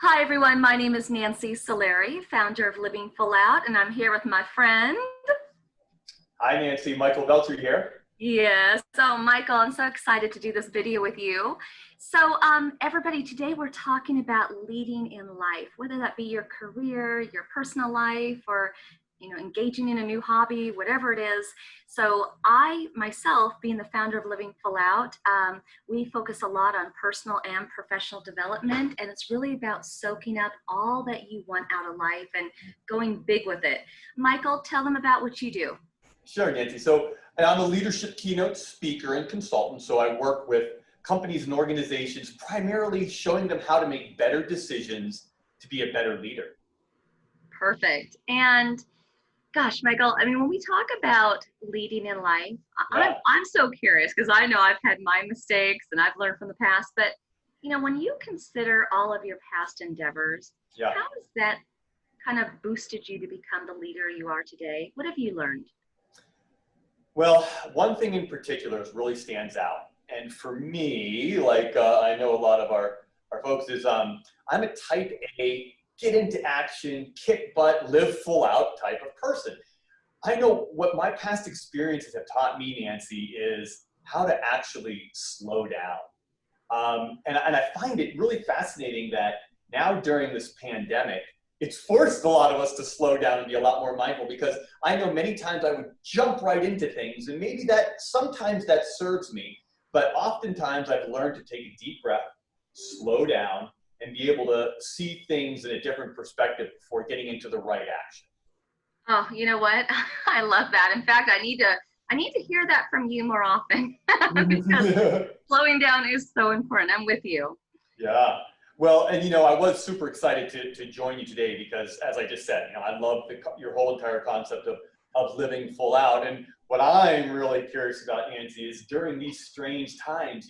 Hi everyone, my name is Nancy Solari, founder of Living Full Out, and I'm here with my friend. Hi Nancy, Michael Veltri here. Yes, so Michael, I'm so excited to do this video with you. So everybody, today we're talking about leading in life, whether that be your career, your personal life, or engaging in a new hobby, whatever it is. So I myself, being the founder of Living Full Out, we focus a lot on personal and professional development, and it's really about soaking up all that you want out of life and going big with it. Michael, tell them about what you do. Sure, Nancy. So I'm a leadership keynote speaker and consultant. So I work with companies and organizations, primarily showing them how to make better decisions to be a better leader. Perfect. And gosh, Michael, I mean, when we talk about leading in life, Yeah. I'm so curious because I know I've had my mistakes and I've learned from the past, but when you consider all of your past endeavors, Yeah. how has that kind of boosted you to become the leader you are today? What have you learned? Well, one thing in particular really stands out. And for me, I know a lot of our folks is I'm a type A, get into action, kick butt, live full out type of person. I know what my past experiences have taught me, Nancy, is how to actually slow down. And I find it really fascinating that now during this pandemic, it's forced a lot of us to slow down and be a lot more mindful, because I know many times I would jump right into things, and maybe that sometimes that serves me, but oftentimes I've learned to take a deep breath, slow down, and be able to see things in a different perspective before getting into the right action. Oh, you know what? I love that. In fact, I need to hear that from you more often because slowing down is so important. I'm with you. Yeah. Well, and I was super excited to join you today because, as I just said, I love your whole entire concept of living full out. And what I'm really curious about, Nancy, is during these strange times,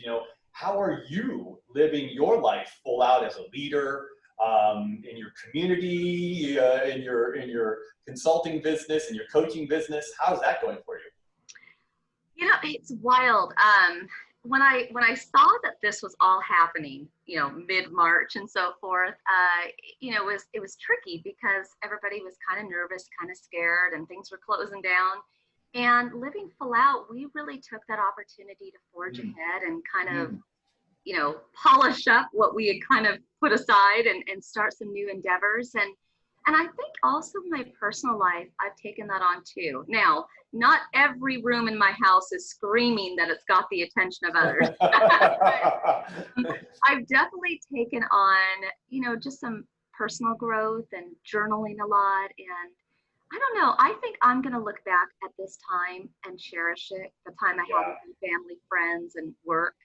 how are you living your life full out as a leader, in your community, in your consulting business, in your coaching business? How's that going for you? It's wild. When I saw that this was all happening, mid-March and so forth, it was tricky because everybody was kind of nervous, kind of scared, and things were closing down. And Living Full Out, we really took that opportunity to forge ahead and kind of, polish up what we had kind of put aside and start some new endeavors. And I think also in my personal life, I've taken that on too. Now, not every room in my house is screaming that it's got the attention of others. I've definitely taken on, just some personal growth and journaling a lot. And I don't know, I think I'm going to look back at this time and cherish it, the time I had Yeah. with my family, friends, and work.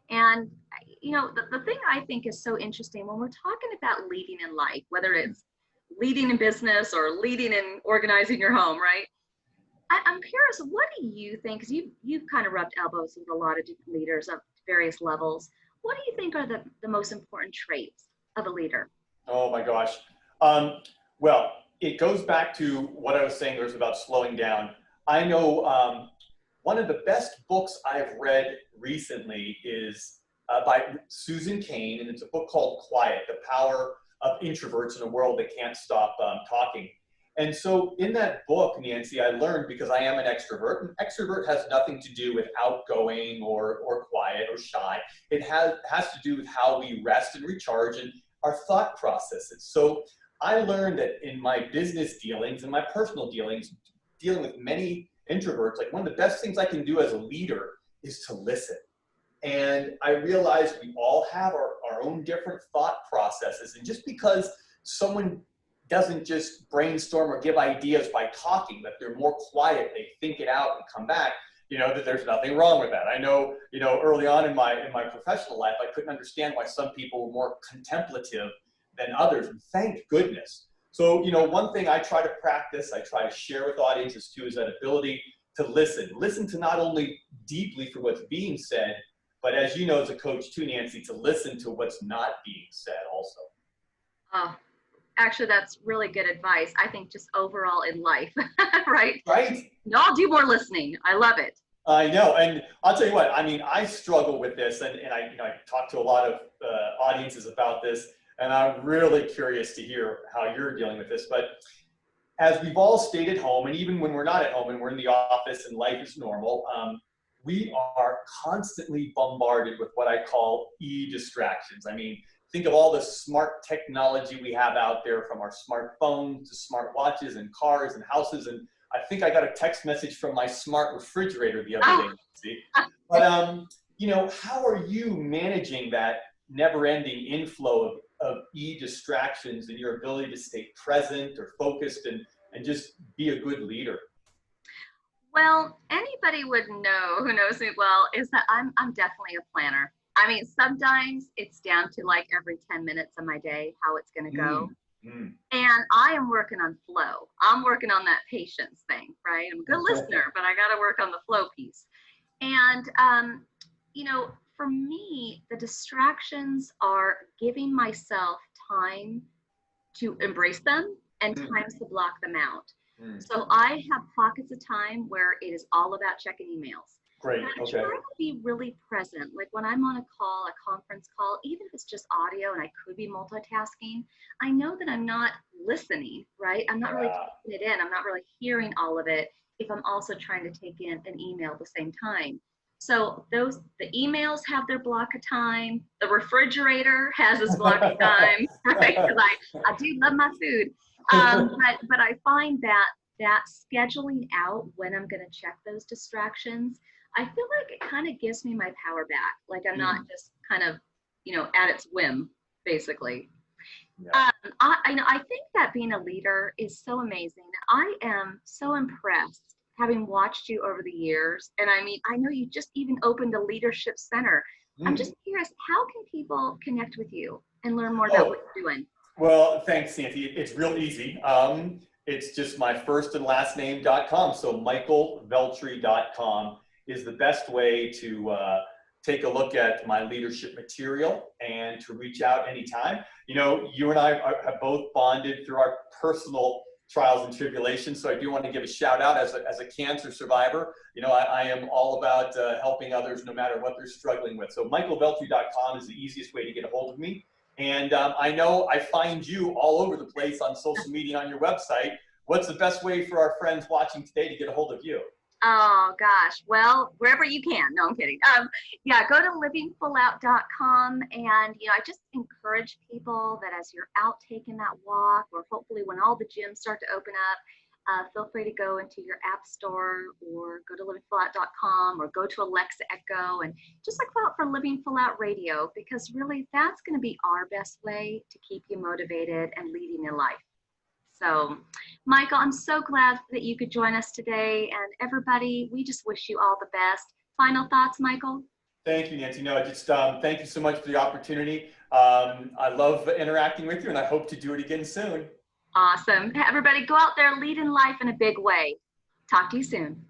And, the thing I think is so interesting when we're talking about leading in life, whether it's leading in business or leading in organizing your home, right? I'm curious, what do you think, because you've kind of rubbed elbows with a lot of different leaders of various levels. What do you think are the most important traits of a leader? Oh my gosh. Um, well, it goes back to what I was saying. There's about slowing down. I know one of the best books I've read recently is by Susan Cain, and it's a book called Quiet: The Power of Introverts in a World That Can't Stop Talking. And so in that book, Nancy, I learned, because I am an extrovert, and extrovert has nothing to do with outgoing or quiet or shy. It has to do with how we rest and recharge and our thought processes. So I learned that in my business dealings and my personal dealings, dealing with many introverts, like one of the best things I can do as a leader is to listen. And I realized we all have our own different thought processes. And just because someone doesn't just brainstorm or give ideas by talking, that they're more quiet, they think it out and come back, that there's nothing wrong with that. I know, early on in my professional life, I couldn't understand why some people were more contemplative than others. And thank goodness. So, one thing I try to practice, I try to share with audiences too, is that ability to listen to not only deeply for what's being said, but as you know, as a coach too, Nancy, to listen to what's not being said also. Oh, actually, that's really good advice. I think just overall in life, right? Right? Y'all do more listening. I love it. I know, and I'll tell you what. I mean, I struggle with this, and I talk to a lot of audiences about this. and I'm really curious to hear how you're dealing with this. But as we've all stayed at home, and even when we're not at home and we're in the office and life is normal, we are constantly bombarded with what I call e-distractions. I mean, think of all the smart technology we have out there, from our smartphones to smart watches and cars and houses. And I think I got a text message from my smart refrigerator the other day. See? But, you know, how are you managing that never-ending inflow of e-distractions and your ability to stay present or focused and just be a good leader? Well, anybody would know who knows me well is that I'm definitely a planner. I mean, sometimes it's down to like every 10 minutes of my day, how it's going to go. And I am working on flow. I'm working on that patience thing, right? I'm a good listener, but I got to work on the flow piece. And, you know, for me, the distractions are giving myself time to embrace them and times to block them out. So I have pockets of time where it is all about checking emails. Great. And I Okay. try to be really present. Like when I'm on a call, a conference call, even if it's just audio and I could be multitasking, I know that I'm not listening, right? I'm not really taking it in. I'm not really hearing all of it if I'm also trying to take in an email at the same time. So the emails have their block of time. The refrigerator has its block of time, right? Because I do love my food. But I find that scheduling out when I'm going to check those distractions, I feel like it kind of gives me my power back. Like I'm not just kind of, you know, at its whim, basically. Yeah. I think that being a leader is so amazing. I am so impressed having watched you over the years. And I mean, I know you just even opened a leadership center. I'm just curious, how can people connect with you and learn more about what you're doing? Well, thanks, Santi. It's real easy. It's just my first and last name.com. So michaelveltri.com is the best way to take a look at my leadership material and to reach out anytime. You know, you and I have both bonded through our personal trials and tribulations. So I do want to give a shout out as a cancer survivor. You know, I am all about helping others no matter what they're struggling with. So michaelveltri.com is the easiest way to get a hold of me. And I know I find you all over the place on social media on your website. What's the best way for our friends watching today to get a hold of you? Oh gosh, well, wherever you can. No, I'm kidding. Yeah, go to livingfullout.com, and you know, I just encourage people that as you're out taking that walk, or hopefully when all the gyms start to open up, feel free to go into your app store or go to livingfullout.com or go to Alexa Echo and just look out for Living Full Out Radio, because really that's going to be our best way to keep you motivated and leading your life. So, Michael, I'm so glad that you could join us today. And everybody, we just wish you all the best. Final thoughts, Michael? Thank you, Nancy. No, just thank you so much for the opportunity. I love interacting with you, and I hope to do it again soon. Awesome. Everybody, go out there, lead in life in a big way. Talk to you soon.